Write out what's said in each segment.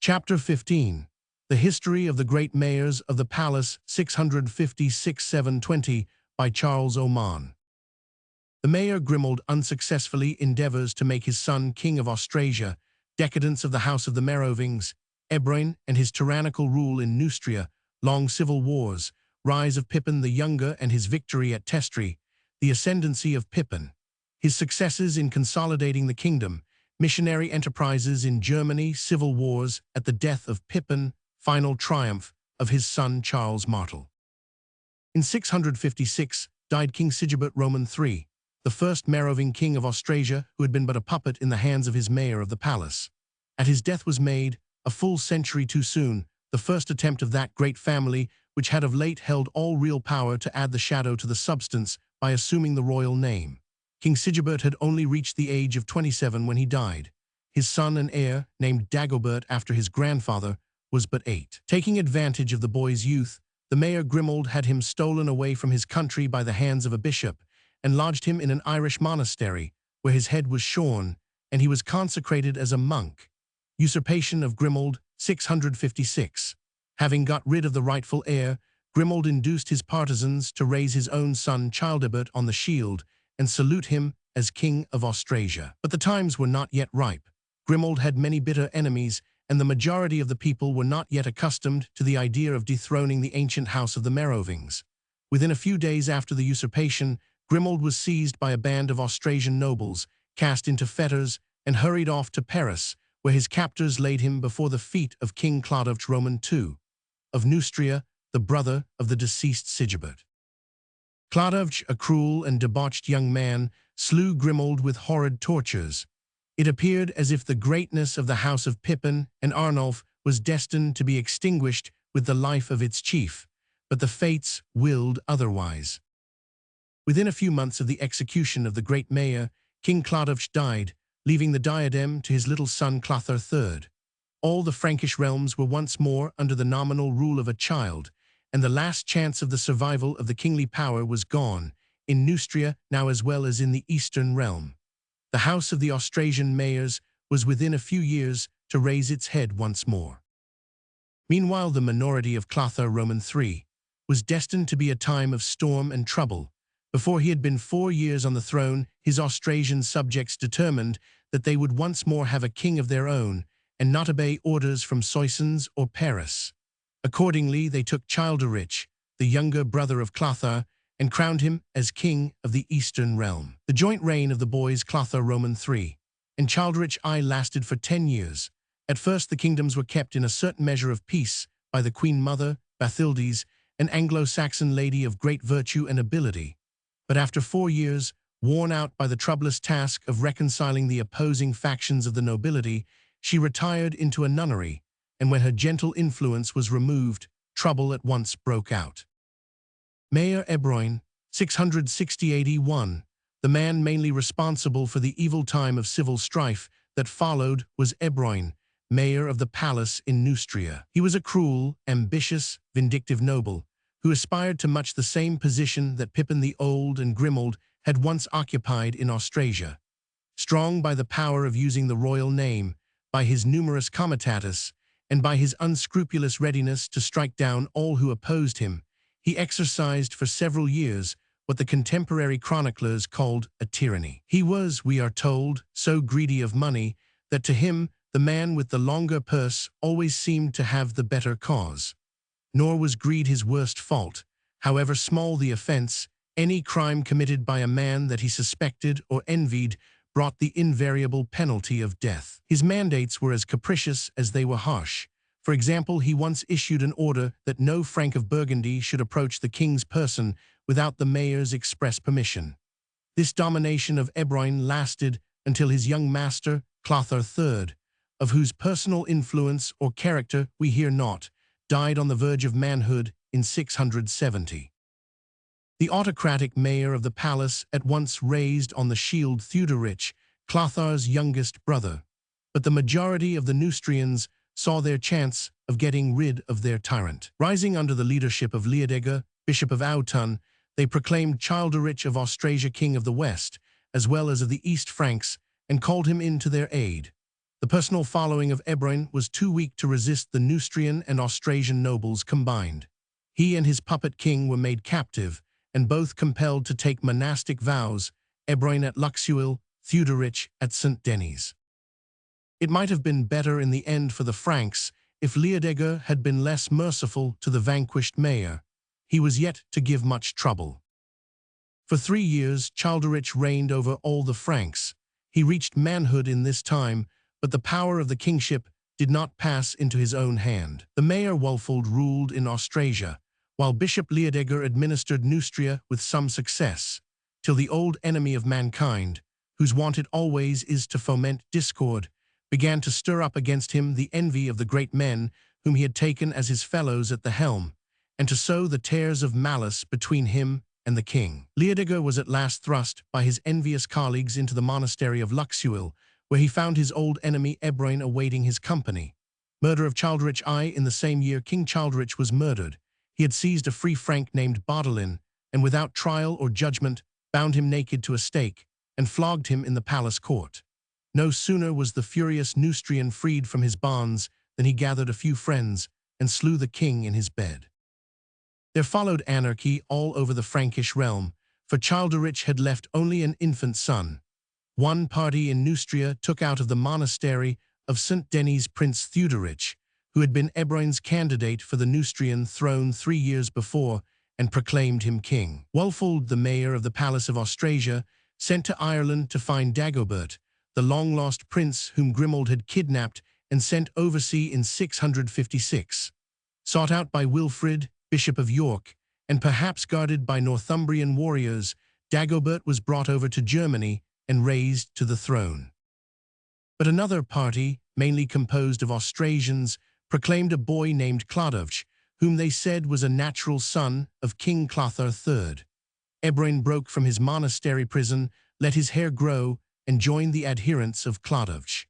Chapter 15. The History of the Great Mayors of the Palace 656-720 by Charles Oman. The Mayor Grimoald unsuccessfully endeavors to make his son king of Austrasia, decadence of the House of the Merovingians, Ebroin and his tyrannical rule in Neustria, long civil wars, rise of Pippin the Younger and his victory at Testri, the ascendancy of Pippin, his successes in consolidating the kingdom, missionary enterprises in Germany, civil wars at the death of Pippin, final triumph of his son Charles Martel. In 656 died King Sigebert Roman III, the first Merovingian king of Austrasia who had been but a puppet in the hands of his mayor of the palace. At his death was made, a full century too soon, the first attempt of that great family which had of late held all real power to add the shadow to the substance by assuming the royal name. King Sigebert had only reached the age of 27 when he died. His son and heir, named Dagobert after his grandfather, was but 8. Taking advantage of the boy's youth, the Mayor Grimoald had him stolen away from his country by the hands of a bishop and lodged him in an Irish monastery, where his head was shorn, and he was consecrated as a monk. Usurpation of Grimoald, 656. Having got rid of the rightful heir, Grimoald induced his partisans to raise his own son Childebert on the shield and salute him as King of Austrasia. But the times were not yet ripe. Grimoald had many bitter enemies, and the majority of the people were not yet accustomed to the idea of dethroning the ancient house of the Merovingians. Within a few days after the usurpation, Grimoald was seized by a band of Austrasian nobles, cast into fetters, and hurried off to Paris, where his captors laid him before the feet of King Clodovh Roman II, of Neustria, the brother of the deceased Sigebert. Clodovh, a cruel and debauched young man, slew Grimoald with horrid tortures. It appeared as if the greatness of the house of Pippin and Arnulf was destined to be extinguished with the life of its chief, but the fates willed otherwise. Within a few months of the execution of the great mayor, King Clodovh died, leaving the diadem to his little son Clothar III. All the Frankish realms were once more under the nominal rule of a child, and the last chance of the survival of the kingly power was gone, in Neustria now as well as in the eastern realm. The house of the Austrasian mayors was within a few years to raise its head once more. Meanwhile, the minority of Clothar Roman III was destined to be a time of storm and trouble. Before he had been 4 years on the throne, his Austrasian subjects determined that they would once more have a king of their own and not obey orders from Soissons or Paris. Accordingly, they took Childeric, the younger brother of Clothar, and crowned him as king of the eastern realm. The joint reign of the boys Clothar Roman III and Childeric I lasted for 10 years. At first the kingdoms were kept in a certain measure of peace by the Queen Mother, Bathildes, an Anglo-Saxon lady of great virtue and ability. But after 4 years, worn out by the troublous task of reconciling the opposing factions of the nobility, she retired into a nunnery, and when her gentle influence was removed, trouble at once broke out. Mayor Ebroin, 660-81. The man mainly responsible for the evil time of civil strife that followed was Ebroin, mayor of the palace in Neustria. He was a cruel, ambitious, vindictive noble, who aspired to much the same position that Pippin the Old and Grimoald had once occupied in Austrasia. Strong by the power of using the royal name, by his numerous comitatus, and by his unscrupulous readiness to strike down all who opposed him, he exercised for several years what the contemporary chroniclers called a tyranny. He was, we are told, so greedy of money that to him the man with the longer purse always seemed to have the better cause. Nor was greed his worst fault. However small the offense, any crime committed by a man that he suspected or envied brought the invariable penalty of death. His mandates were as capricious as they were harsh. For example, he once issued an order that no Frank of Burgundy should approach the king's person without the mayor's express permission. This domination of Ebroin lasted until his young master, Clothar III, of whose personal influence or character we hear not, died on the verge of manhood in 670. The autocratic mayor of the palace at once raised on the shield Theuderic, Clothar's youngest brother, but the majority of the Neustrians saw their chance of getting rid of their tyrant. Rising under the leadership of Leodegar, Bishop of Autun, they proclaimed Childeric of Austrasia king of the West, as well as of the East Franks, and called him in to their aid. The personal following of Ebroin was too weak to resist the Neustrian and Austrasian nobles combined. He and his puppet king were made captive, and both compelled to take monastic vows, Ebroin at Luxeuil, Theuderic at St. Denis. It might have been better in the end for the Franks if Liudger had been less merciful to the vanquished mayor. He was yet to give much trouble. For 3 years, Childeric reigned over all the Franks. He reached manhood in this time, but the power of the kingship did not pass into his own hand. The mayor Wulfold ruled in Austrasia, while Bishop Liudger administered Neustria with some success, till the old enemy of mankind, whose wont it always is to foment discord, began to stir up against him the envy of the great men whom he had taken as his fellows at the helm, and to sow the tares of malice between him and the king. Liudger was at last thrust by his envious colleagues into the monastery of Luxeuil, where he found his old enemy Ebroin awaiting his company. Murder of Childeric. In the same year King Childeric was murdered. He had seized a free Frank named Baudolin, and without trial or judgment bound him naked to a stake, and flogged him in the palace court. No sooner was the furious Neustrian freed from his bonds than he gathered a few friends and slew the king in his bed. There followed anarchy all over the Frankish realm, for Childeric had left only an infant son. One party in Neustria took out of the monastery of St. Denis Prince Theuderic, who had been Ebroin's candidate for the Neustrian throne 3 years before, and proclaimed him king. Wulfold, the mayor of the Palace of Austrasia, sent to Ireland to find Dagobert, the long-lost prince whom Grimoald had kidnapped and sent oversea in 656. Sought out by Wilfrid, Bishop of York, and perhaps guarded by Northumbrian warriors, Dagobert was brought over to Germany and raised to the throne. But another party, mainly composed of Austrasians, proclaimed a boy named Clodovch, whom they said was a natural son of King Clothar III. Ebroin broke from his monastery prison, let his hair grow, and joined the adherents of Clodovch.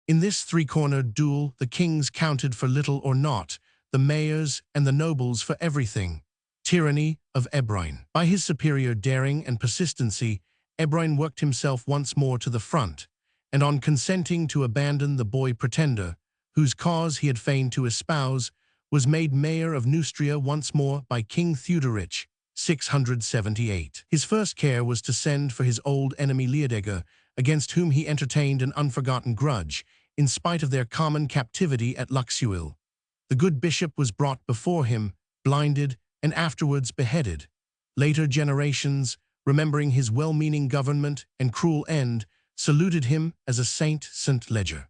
In this three-cornered duel, the kings counted for little or naught, the mayors and the nobles for everything. Tyranny of Ebroin. By his superior daring and persistency, Ebroin worked himself once more to the front, and on consenting to abandon the boy pretender, whose cause he had feigned to espouse, was made mayor of Neustria once more by King Theuderic, 678. His first care was to send for his old enemy Liudger, against whom he entertained an unforgotten grudge, in spite of their common captivity at Luxeuil. The good bishop was brought before him, blinded, and afterwards beheaded. Later generations, remembering his well-meaning government and cruel end, saluted him as a saint St. Leger.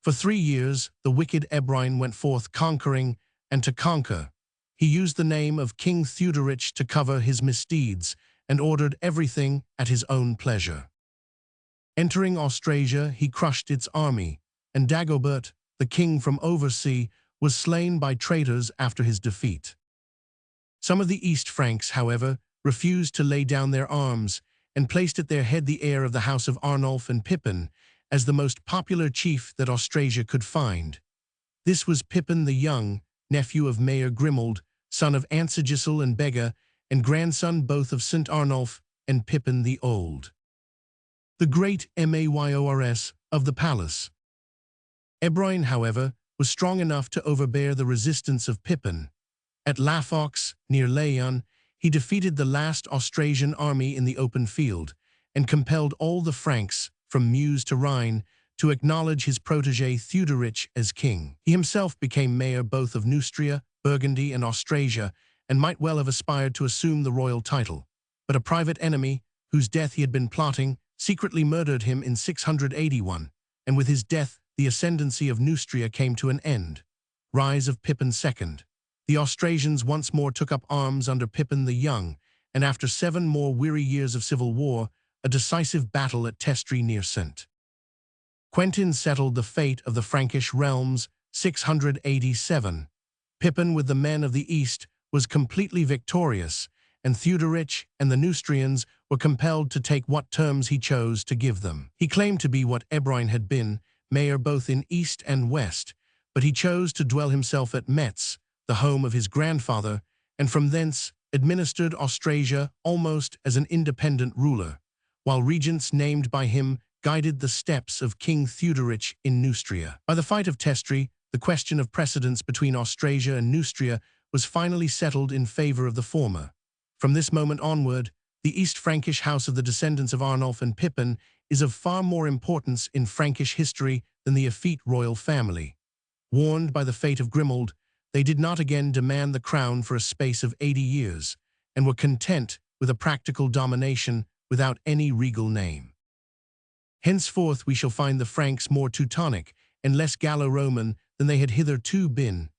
For 3 years, the wicked Ebroin went forth conquering and to conquer. He used the name of King Theuderic to cover his misdeeds and ordered everything at his own pleasure. Entering Austrasia, he crushed its army, and Dagobert, the king from oversea, was slain by traitors after his defeat. Some of the East Franks, however, refused to lay down their arms and placed at their head the heir of the house of Arnulf and Pippin as the most popular chief that Austrasia could find. This was Pippin the Young, nephew of Mayor Grimoald, son of Ansegisel and Bega, and grandson both of St. Arnulf and Pippin the Old. The great MAYORSOF of the palace. Ebroin, however, was strong enough to overbear the resistance of Pippin. At Lafox, near Laon, he defeated the last Austrasian army in the open field and compelled all the Franks, from Meuse to Rhine, to acknowledge his protégé Theuderic as king. He himself became mayor both of Neustria, Burgundy, and Austrasia, and might well have aspired to assume the royal title. But a private enemy, whose death he had been plotting, secretly murdered him in 681, and with his death the ascendancy of Neustria came to an end. Rise of Pippin II. The Austrasians once more took up arms under Pippin the Young, and after 7 more weary years of civil war, a decisive battle at Testry near St. Quentin settled the fate of the Frankish realms, 687. Pippin, with the men of the East, was completely victorious, and Theuderic and the Neustrians were compelled to take what terms he chose to give them. He claimed to be what Ebroin had been, mayor both in East and West, but he chose to dwell himself at Metz, the home of his grandfather, and from thence administered Austrasia almost as an independent ruler, while regents named by him guided the steps of King Theuderic in Neustria. By the fight of Testri, the question of precedence between Austrasia and Neustria was finally settled in favor of the former. From this moment onward, the East Frankish house of the descendants of Arnulf and Pippin is of far more importance in Frankish history than the effete royal family. Warned by the fate of Grimoald, they did not again demand the crown for a space of 80 years, and were content with a practical domination without any regal name. Henceforth we shall find the Franks more Teutonic and less Gallo-Roman than they had hitherto been.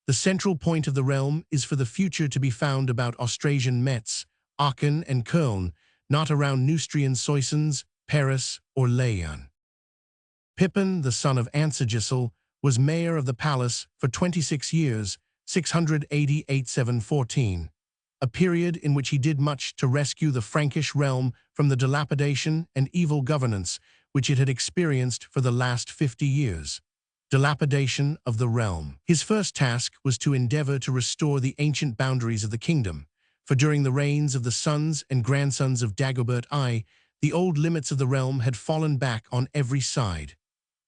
The central point of the realm is for the future to be found about Austrasian Metz, Aachen and Köln, not around Neustrian Soissons, Paris or Leon. Pippin, the son of Ansegisel, was mayor of the palace for 26 years, 688–714, a period in which he did much to rescue the Frankish realm from the dilapidation and evil governance which it had experienced for the last 50 years. Dilapidation of the realm. His first task was to endeavor to restore the ancient boundaries of the kingdom, for during the reigns of the sons and grandsons of Dagobert I, the old limits of the realm had fallen back on every side.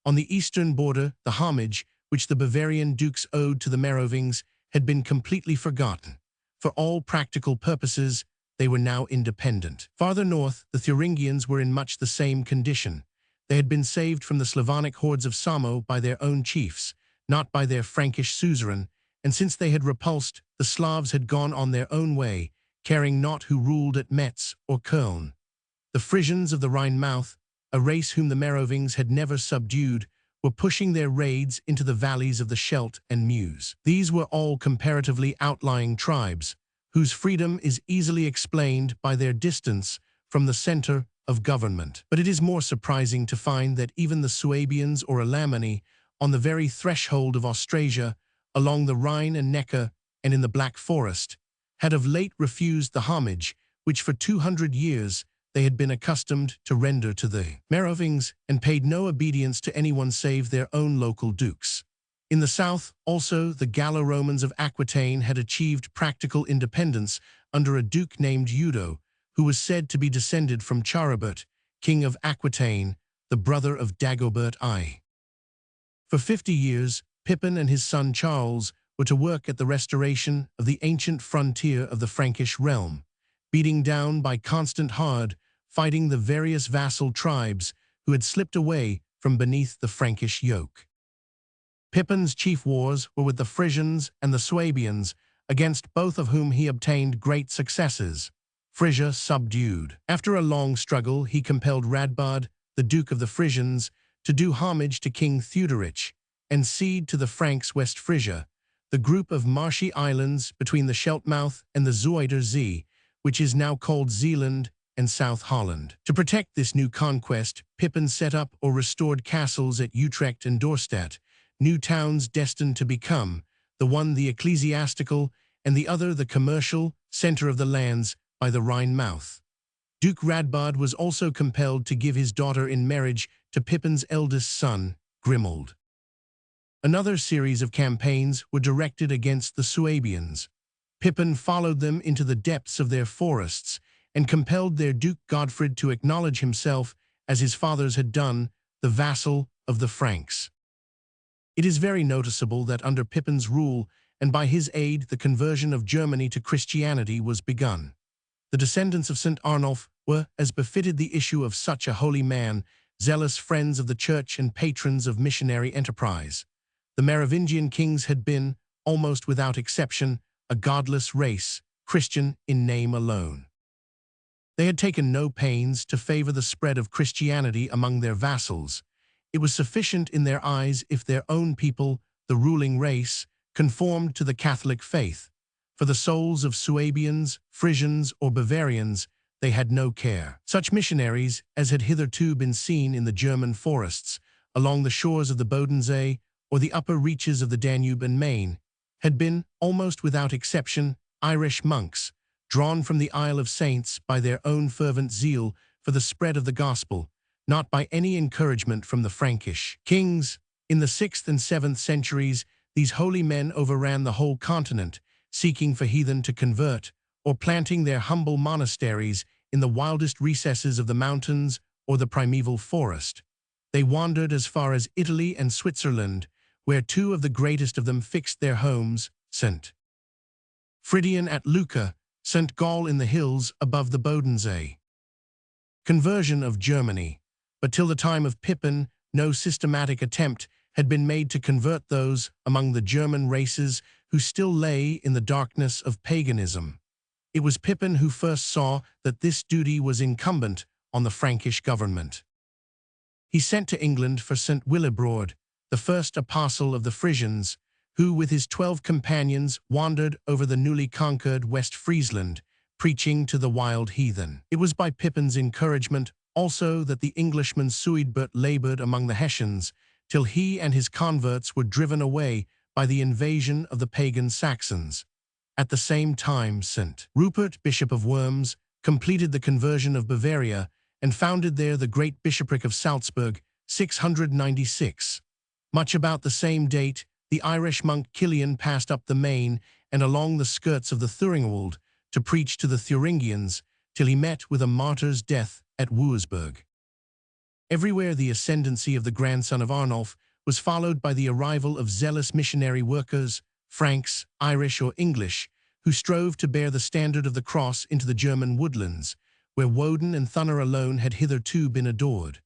On the eastern border, the homage which the Bavarian dukes owed to the Merovingians had been completely forgotten. For all practical purposes, they were now independent. Farther north, the Thuringians were in much the same condition. They had been saved from the Slavonic hordes of Samo by their own chiefs, not by their Frankish suzerain, and since they had repulsed, the Slavs had gone on their own way, caring not who ruled at Metz or Köln. The Frisians of the Rhine mouth, a race whom the Merovingians had never subdued, were pushing their raids into the valleys of the Scheldt and Meuse. These were all comparatively outlying tribes, whose freedom is easily explained by their distance from the center of government. But it is more surprising to find that even the Suabians or Alemanni, on the very threshold of Austrasia, along the Rhine and Neckar and in the Black Forest, had of late refused the homage which for 200 years they had been accustomed to render to the Merovingians and paid no obedience to anyone save their own local dukes. In the south, also, the Gallo-Romans of Aquitaine had achieved practical independence under a duke named Eudo, who was said to be descended from Charibert, king of Aquitaine, the brother of Dagobert I. For 50 years, Pippin and his son Charles were to work at the restoration of the ancient frontier of the Frankish realm, beating down by constant hard fighting the various vassal tribes who had slipped away from beneath the Frankish yoke. Pippin's chief wars were with the Frisians and the Suabians, against both of whom he obtained great successes. Frisia subdued. After a long struggle, he compelled Radbard, the Duke of the Frisians, to do homage to King Theuderic and cede to the Franks West Frisia, the group of marshy islands between the Scheldt mouth and the Zuider Zee, which is now called Zeeland and South Holland. To protect this new conquest, Pippin set up or restored castles at Utrecht and Dorstadt, new towns destined to become, the one the ecclesiastical and the other the commercial, center of the lands by the Rhine mouth. Duke Radbard was also compelled to give his daughter in marriage to Pippin's eldest son, Grimoald. Another series of campaigns were directed against the Suabians. Pippin followed them into the depths of their forests and compelled their Duke Godfrid to acknowledge himself, as his fathers had done, the vassal of the Franks. It is very noticeable that under Pippin's rule and by his aid the conversion of Germany to Christianity was begun. The descendants of St. Arnulf were, as befitted the issue of such a holy man, zealous friends of the Church and patrons of missionary enterprise. The Merovingian kings had been, almost without exception, a godless race, Christian in name alone. They had taken no pains to favor the spread of Christianity among their vassals. It was sufficient in their eyes if their own people, the ruling race, conformed to the Catholic faith. For the souls of Suabians, Frisians, or Bavarians, they had no care. Such missionaries as had hitherto been seen in the German forests, along the shores of the Bodensee, or the upper reaches of the Danube and Maine, had been, almost without exception, Irish monks, drawn from the Isle of Saints by their own fervent zeal for the spread of the gospel, not by any encouragement from the Frankish kings. In the 6th and 7th centuries, these holy men overran the whole continent, seeking for heathen to convert, or planting their humble monasteries in the wildest recesses of the mountains or the primeval forest. They wandered as far as Italy and Switzerland, where two of the greatest of them fixed their homes, St. Fridian at Lucca, St. Gall in the hills above the Bodensee. Conversion of Germany. But till the time of Pippin, no systematic attempt had been made to convert those among the German races who still lay in the darkness of paganism. It was Pippin who first saw that this duty was incumbent on the Frankish government. He sent to England for St. Willibrord, the first apostle of the Frisians, who with his 12 companions wandered over the newly conquered West Friesland, preaching to the wild heathen. It was by Pippin's encouragement also that the Englishman Suidbert labored among the Hessians, till he and his converts were driven away by the invasion of the pagan Saxons. At the same time, St. Rupert, Bishop of Worms, completed the conversion of Bavaria and founded there the great bishopric of Salzburg, 696. Much about the same date, the Irish monk Kilian passed up the Main and along the skirts of the Thuringwald to preach to the Thuringians, till he met with a martyr's death at Wurzburg. Everywhere the ascendancy of the grandson of Arnulf was followed by the arrival of zealous missionary workers, Franks, Irish or English, who strove to bear the standard of the cross into the German woodlands, where Woden and Thunder alone had hitherto been adored.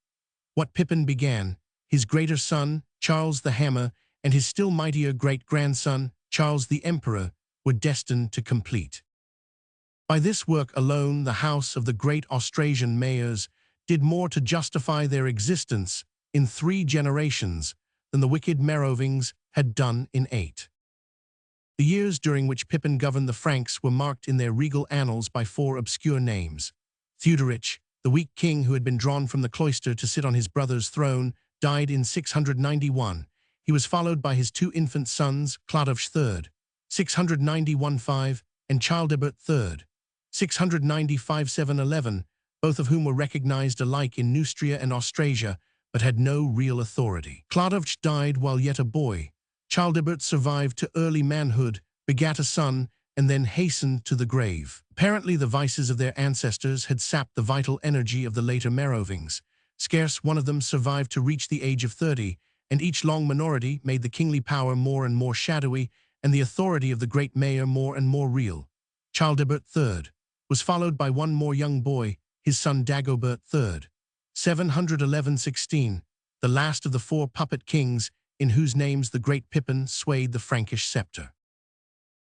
What Pippin began, his greater son, Charles the Hammer, and his still mightier great-grandson, Charles the Emperor, were destined to complete. By this work alone, the house of the great Austrasian mayors did more to justify their existence in 3 generations than the wicked Merovingians had done in 8. The years during which Pippin governed the Franks were marked in their regal annals by 4 obscure names. Theuderic, the weak king who had been drawn from the cloister to sit on his brother's throne, died in 691. He was followed by his 2 infant sons, Clodovh III, 691-5, and Childebert III, 695-711, both of whom were recognized alike in Neustria and Austrasia, but had no real authority. Clodovh died while yet a boy. Childebert survived to early manhood, begat a son, and then hastened to the grave. Apparently the vices of their ancestors had sapped the vital energy of the later Merovingians. Scarce one of them survived to reach the age of 30, and each long minority made the kingly power more and more shadowy, and the authority of the great mayor more and more real. Childebert III was followed by one more young boy, his son Dagobert III, 711-16, the last of the 4 puppet kings in whose names the great Pippin swayed the Frankish scepter.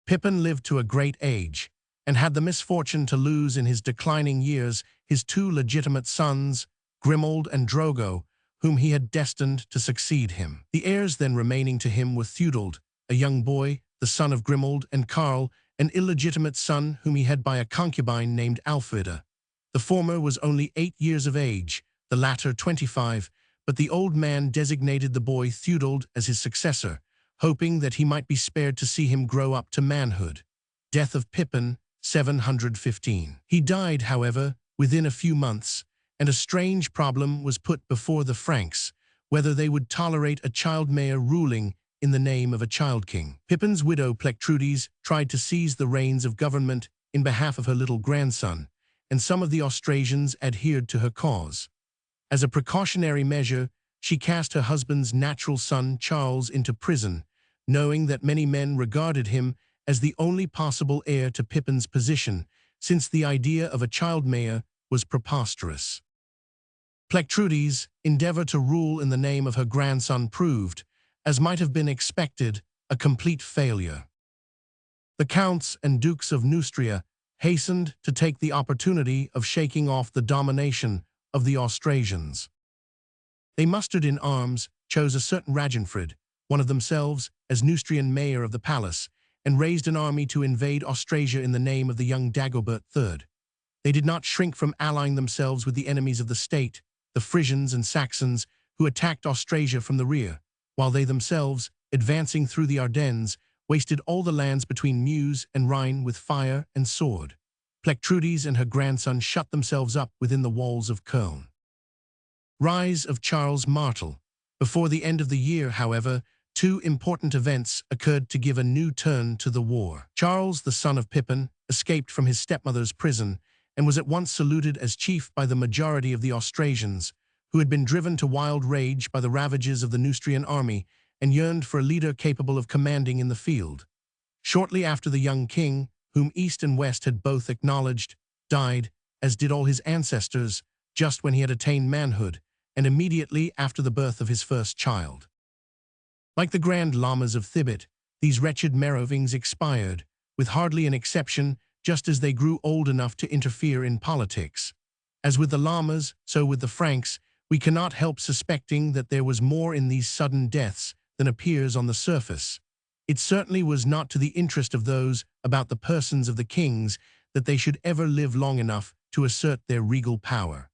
Pippin lived to a great age, and had the misfortune to lose in his declining years his 2 legitimate sons, Grimoald and Drogo, whom he had destined to succeed him. The heirs then remaining to him were Theudald, a young boy, the son of Grimoald, and Karl, an illegitimate son whom he had by a concubine named Alfrida. The former was only 8 years of age, the latter 25, but the old man designated the boy Theudald as his successor, hoping that he might be spared to see him grow up to manhood. Death of Pippin, 715. He died, however, within a few months, and a strange problem was put before the Franks, whether they would tolerate a child mayor ruling in the name of a child king. Pippin's widow Plectrudes tried to seize the reins of government in behalf of her little grandson, and some of the Austrasians adhered to her cause. As a precautionary measure, she cast her husband's natural son Charles into prison, knowing that many men regarded him as the only possible heir to Pippin's position, since the idea of a child mayor was preposterous. Plectrudes' endeavor to rule in the name of her grandson proved, as might have been expected, a complete failure. The counts and dukes of Neustria hastened to take the opportunity of shaking off the domination of the Austrasians. They mustered in arms, chose a certain Ragenfrid, one of themselves, as Neustrian mayor of the palace, and raised an army to invade Austrasia in the name of the young Dagobert III. They did not shrink from allying themselves with the enemies of the state, the Frisians and Saxons, who attacked Austrasia from the rear, while they themselves, advancing through the Ardennes, wasted all the lands between Meuse and Rhine with fire and sword. Plectrudes and her grandson shut themselves up within the walls of Köln. Rise of Charles Martel. Before the end of the year, however, 2 important events occurred to give a new turn to the war. Charles, the son of Pippin, escaped from his stepmother's prison and was at once saluted as chief by the majority of the Austrasians, who had been driven to wild rage by the ravages of the Neustrian army and yearned for a leader capable of commanding in the field. Shortly after the young king, whom East and West had both acknowledged, died, as did all his ancestors, just when he had attained manhood, and immediately after the birth of his first child. Like the Grand Lamas of Thibet, these wretched Merovingians expired, with hardly an exception, just as they grew old enough to interfere in politics. As with the Lamas, so with the Franks, we cannot help suspecting that there was more in these sudden deaths than appears on the surface. It certainly was not to the interest of those about the persons of the kings that they should ever live long enough to assert their regal power.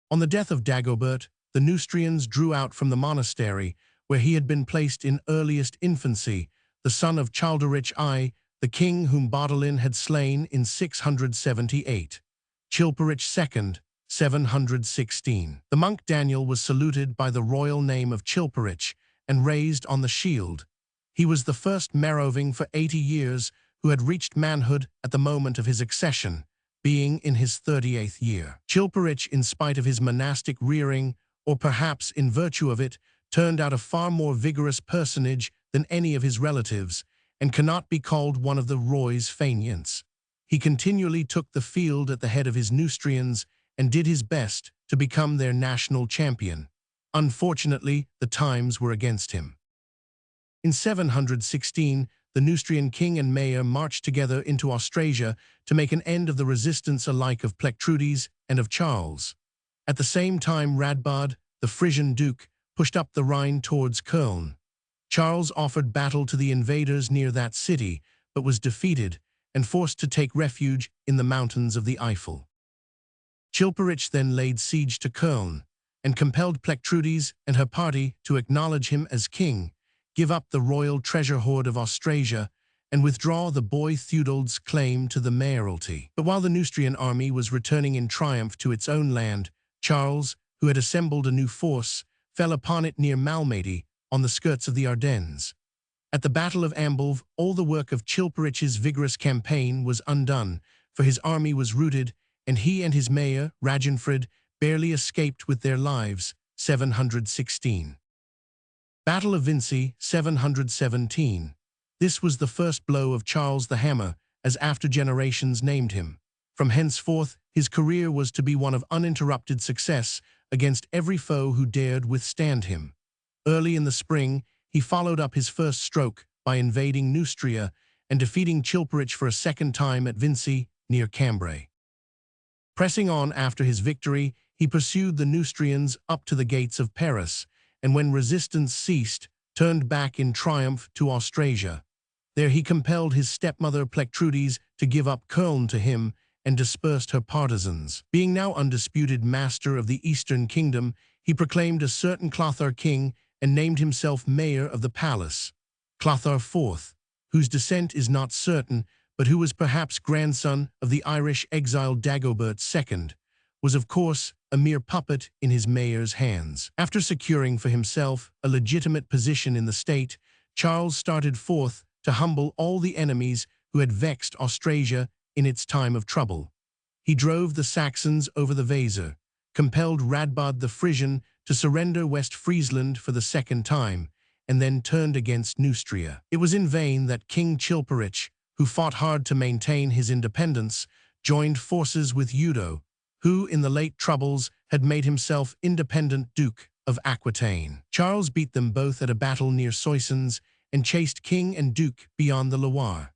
On the death of Dagobert, the Neustrians drew out from the monastery, where he had been placed in earliest infancy, the son of Childeric I, the king whom Baudolin had slain in 678. Chilperic II, 716. The monk Daniel was saluted by the royal name of Chilperic and raised on the shield. He was the first Meroving for 80 years who had reached manhood at the moment of his accession, being in his 38th year. Chilperic, in spite of his monastic rearing, or perhaps in virtue of it, turned out a far more vigorous personage than any of his relatives, and cannot be called one of the Rois fainéants. He continually took the field at the head of his Neustrians and did his best to become their national champion. Unfortunately, the times were against him. In 716, the Neustrian king and mayor marched together into Austrasia to make an end of the resistance alike of Plectrudes and of Charles. At the same time, Radbod, the Frisian duke, pushed up the Rhine towards Köln. Charles offered battle to the invaders near that city, but was defeated and forced to take refuge in the mountains of the Eifel. Chilperic then laid siege to Köln and compelled Plectrudes and her party to acknowledge him as king, give up the royal treasure hoard of Austrasia, and withdraw the boy Theudald's claim to the mayoralty. But while the Neustrian army was returning in triumph to its own land, Charles, who had assembled a new force, fell upon it near Malmedy, on the skirts of the Ardennes. At the Battle of Amblev, all the work of Chilperic's vigorous campaign was undone, for his army was routed, and he and his mayor, Raginfrid, barely escaped with their lives, 716. Battle of Vincy, 717. This was the first blow of Charles the Hammer, as after generations named him. From henceforth, his career was to be one of uninterrupted success against every foe who dared withstand him. Early in the spring, he followed up his first stroke by invading Neustria and defeating Chilperic for a second time at Vincy, near Cambrai. Pressing on after his victory, he pursued the Neustrians up to the gates of Paris, and when resistance ceased, turned back in triumph to Austrasia. There he compelled his stepmother Plectrudes to give up Köln to him and dispersed her partisans. Being now undisputed master of the Eastern Kingdom, he proclaimed a certain Clothar king and named himself mayor of the palace. Clothar IV, whose descent is not certain, but who was perhaps grandson of the Irish exiled Dagobert II, was of course a mere puppet in his mayor's hands. After securing for himself a legitimate position in the state, Charles started forth to humble all the enemies who had vexed Austrasia in its time of trouble. He drove the Saxons over the Weser, compelled Radbod the Frisian to surrender West Friesland for the second time, and then turned against Neustria. It was in vain that King Chilperic, who fought hard to maintain his independence, joined forces with Eudo, who in the late troubles had made himself independent Duke of Aquitaine. Charles beat them both at a battle near Soissons and chased king and duke beyond the Loire.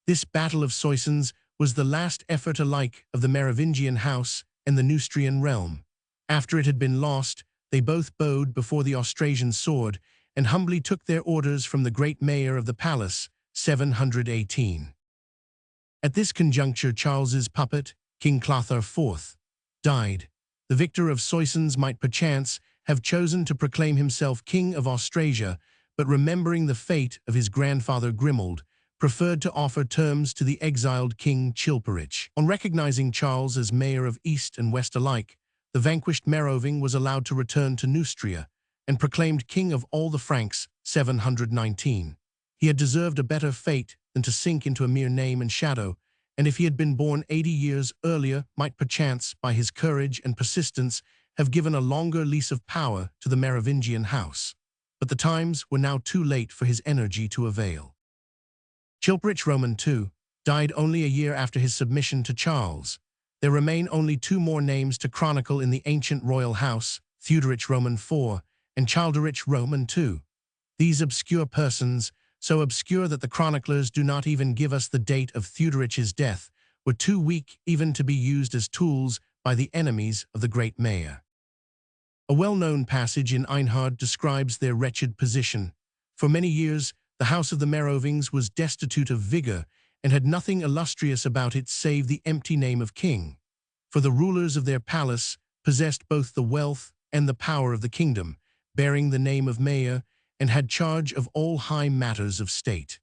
This Battle of Soissons was the last effort alike of the Merovingian house and the Neustrian realm. After it had been lost, they both bowed before the Austrasian sword and humbly took their orders from the great mayor of the palace, 718. At this conjuncture Charles's puppet, King Clothar IV, died. The victor of Soissons might perchance have chosen to proclaim himself king of Austrasia, but remembering the fate of his grandfather Grimoald, preferred to offer terms to the exiled King Chilperic. On recognizing Charles as mayor of East and West alike, the vanquished Meroving was allowed to return to Neustria and proclaimed king of all the Franks, 719. He had deserved a better fate than to sink into a mere name and shadow, and if he had been born 80 years earlier, might perchance, by his courage and persistence, have given a longer lease of power to the Merovingian house. But the times were now too late for his energy to avail. Chilperic Roman II died only a year after his submission to Charles. There remain only two more names to chronicle in the ancient royal house, Theuderic Roman IV and Childeric Roman II. These obscure persons, so obscure that the chroniclers do not even give us the date of Theuderic's death, were too weak even to be used as tools by the enemies of the great mayor. A well-known passage in Einhard describes their wretched position. For many years, the house of the Merovingians was destitute of vigor and had nothing illustrious about it save the empty name of king. For the rulers of their palace possessed both the wealth and the power of the kingdom, bearing the name of mayor, and had charge of all high matters of state.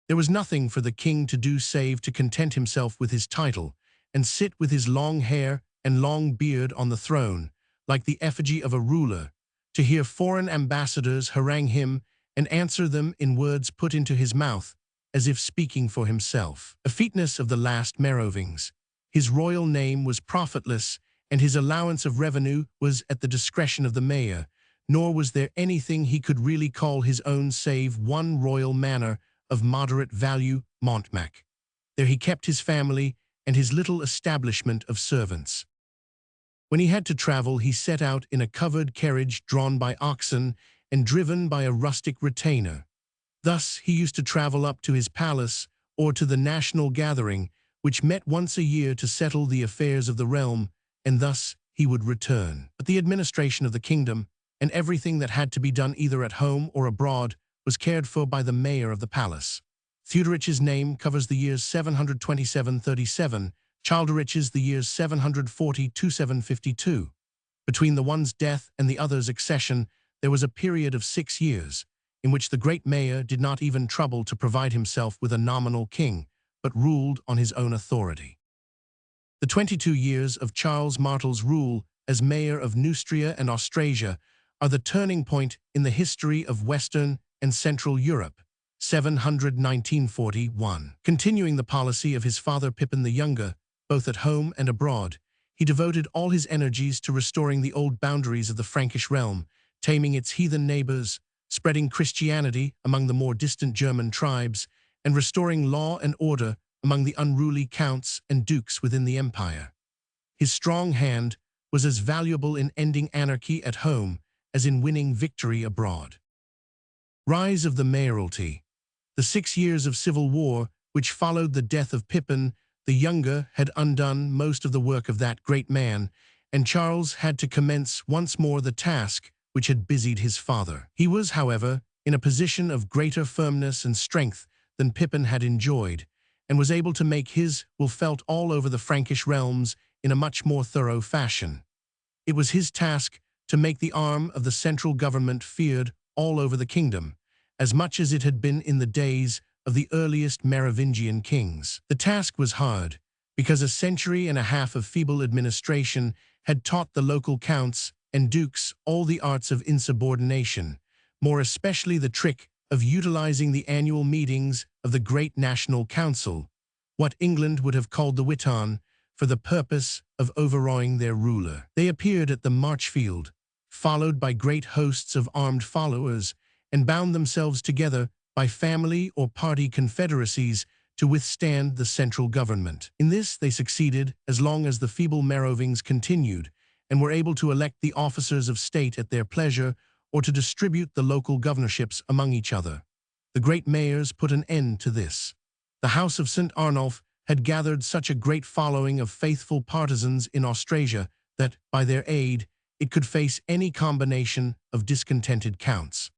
There was nothing for the king to do save to content himself with his title, and sit with his long hair and long beard on the throne, like the effigy of a ruler, to hear foreign ambassadors harangue him and answer them in words put into his mouth, as if speaking for himself. A featness of the last Merovingians. His royal name was profitless, and his allowance of revenue was at the discretion of the mayor, nor was there anything he could really call his own save one royal manor of moderate value, Montmac. There he kept his family and his little establishment of servants. When he had to travel, he set out in a covered carriage drawn by oxen and driven by a rustic retainer. Thus he used to travel up to his palace or to the national gathering, which met once a year to settle the affairs of the realm, and thus he would return. But the administration of the kingdom, and everything that had to be done either at home or abroad, was cared for by the mayor of the palace. Theuderic's name covers the years 727–37, Childeric's the years 740–752. Between the one's death and the other's accession, there was a period of 6 years, in which the great mayor did not even trouble to provide himself with a nominal king, but ruled on his own authority. The 22 years of Charles Martel's rule as mayor of Neustria and Austrasia are the turning point in the history of Western and Central Europe, 700–1941. Continuing the policy of his father Pippin the Younger, both at home and abroad, he devoted all his energies to restoring the old boundaries of the Frankish realm, taming its heathen neighbors, spreading Christianity among the more distant German tribes, and restoring law and order among the unruly counts and dukes within the empire. His strong hand was as valuable in ending anarchy at home as in winning victory abroad. Rise of the mayoralty. The 6 years of civil war which followed the death of Pippin the Younger had undone most of the work of that great man, and Charles had to commence once more the task which had busied his father. He was, however, in a position of greater firmness and strength than Pippin had enjoyed, and was able to make his will felt all over the Frankish realms in a much more thorough fashion. It was his task to make the arm of the central government feared all over the kingdom, as much as it had been in the days of the earliest Merovingian kings. The task was hard, because a century and a half of feeble administration had taught the local counts and dukes all the arts of insubordination, more especially the trick of utilizing the annual meetings of the Great National Council, what England would have called the Witan, for the purpose of overawing their ruler. They appeared at the Marchfield, followed by great hosts of armed followers, and bound themselves together by family or party confederacies to withstand the central government. In this they succeeded as long as the feeble Merovingians continued, and were able to elect the officers of state at their pleasure or to distribute the local governorships among each other. The great mayors put an end to this. The House of St. Arnulf had gathered such a great following of faithful partisans in Austrasia that, by their aid, it could face any combination of discontented counts.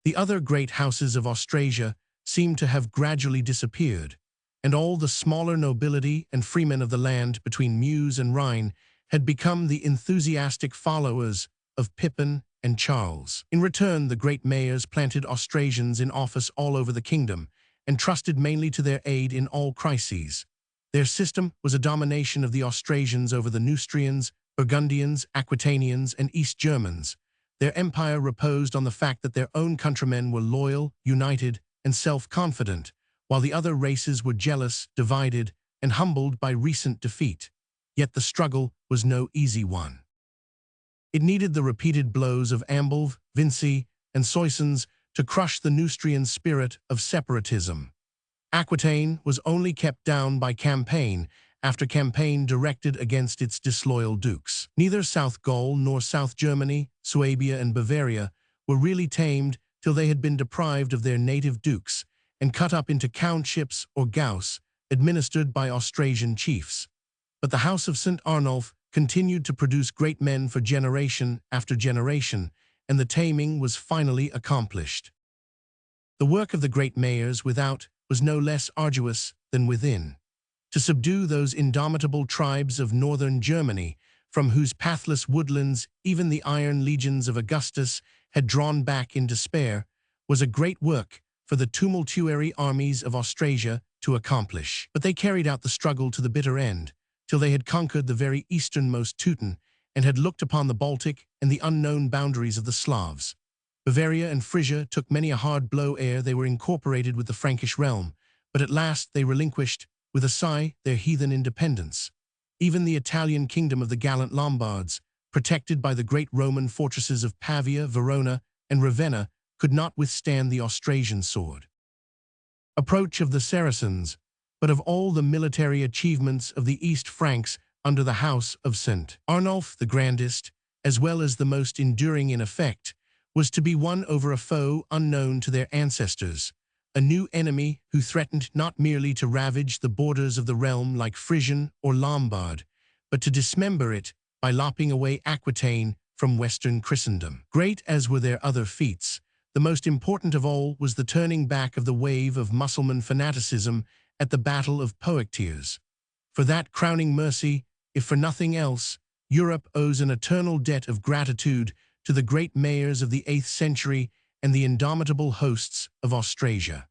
The other great houses of Austrasia seemed to have gradually disappeared, and all the smaller nobility and freemen of the land between Meuse and Rhine had become the enthusiastic followers of Pippin and Charles. In return, the great mayors planted Austrasians in office all over the kingdom, and trusted mainly to their aid in all crises. Their system was a domination of the Austrasians over the Neustrians, Burgundians, Aquitanians, and East Germans. Their empire reposed on the fact that their own countrymen were loyal, united, and self-confident, while the other races were jealous, divided, and humbled by recent defeat. Yet the struggle was no easy one. It needed the repeated blows of Amblev, Vinci, and Soissons to crush the Neustrian spirit of separatism. Aquitaine was only kept down by campaign after campaign directed against its disloyal dukes. Neither South Gaul nor South Germany, Suabia and Bavaria were really tamed till they had been deprived of their native dukes and cut up into countships or gauss administered by Austrasian chiefs. But the House of St. Arnulf continued to produce great men for generation after generation, and the taming was finally accomplished. The work of the great mayors without was no less arduous than within. To subdue those indomitable tribes of northern Germany, from whose pathless woodlands even the iron legions of Augustus had drawn back in despair, was a great work for the tumultuary armies of Austrasia to accomplish. But they carried out the struggle to the bitter end, till they had conquered the very easternmost Teuton and had looked upon the Baltic and the unknown boundaries of the Slavs. Bavaria and Frisia took many a hard blow ere they were incorporated with the Frankish realm, but at last they relinquished, with a sigh, their heathen independence. Even the Italian kingdom of the gallant Lombards, protected by the great Roman fortresses of Pavia, Verona, and Ravenna, could not withstand the Austrasian sword. Approach of the Saracens, but of all the military achievements of the East Franks under the House of St. Arnulf, the grandest, as well as the most enduring in effect, was to be won over a foe unknown to their ancestors, a new enemy who threatened not merely to ravage the borders of the realm like Frisian or Lombard, but to dismember it by lopping away Aquitaine from Western Christendom. Great as were their other feats, the most important of all was the turning back of the wave of Mussulman fanaticism at the Battle of Poictiers. For that crowning mercy, if for nothing else, Europe owes an eternal debt of gratitude to the great mayors of the 8th century and the indomitable hosts of Austrasia.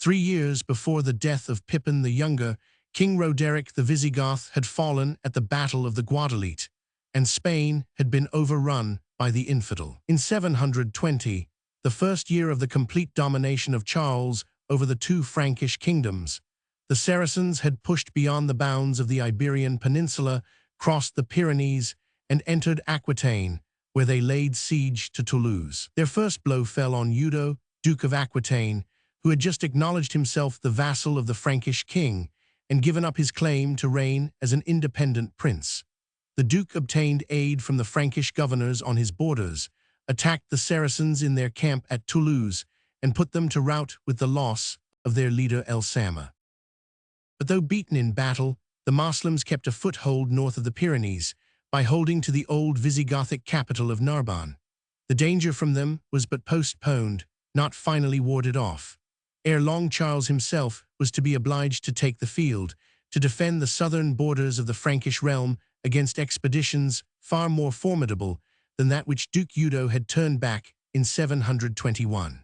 3 years before the death of Pippin the Younger, King Roderick the Visigoth had fallen at the Battle of the Guadalete, and Spain had been overrun by the infidel. In 720, the first year of the complete domination of Charles over the 2 Frankish kingdoms, the Saracens had pushed beyond the bounds of the Iberian Peninsula, crossed the Pyrenees, and entered Aquitaine, where they laid siege to Toulouse. Their first blow fell on Eudo, Duke of Aquitaine, who had just acknowledged himself the vassal of the Frankish king and given up his claim to reign as an independent prince. The Duke obtained aid from the Frankish governors on his borders, attacked the Saracens in their camp at Toulouse, and put them to rout with the loss of their leader El Sama. But though beaten in battle, the Moslems kept a foothold north of the Pyrenees by holding to the old Visigothic capital of Narbonne. The danger from them was but postponed, not finally warded off. Ere long, Charles himself was to be obliged to take the field, to defend the southern borders of the Frankish realm against expeditions far more formidable than that which Duke Eudo had turned back in 721.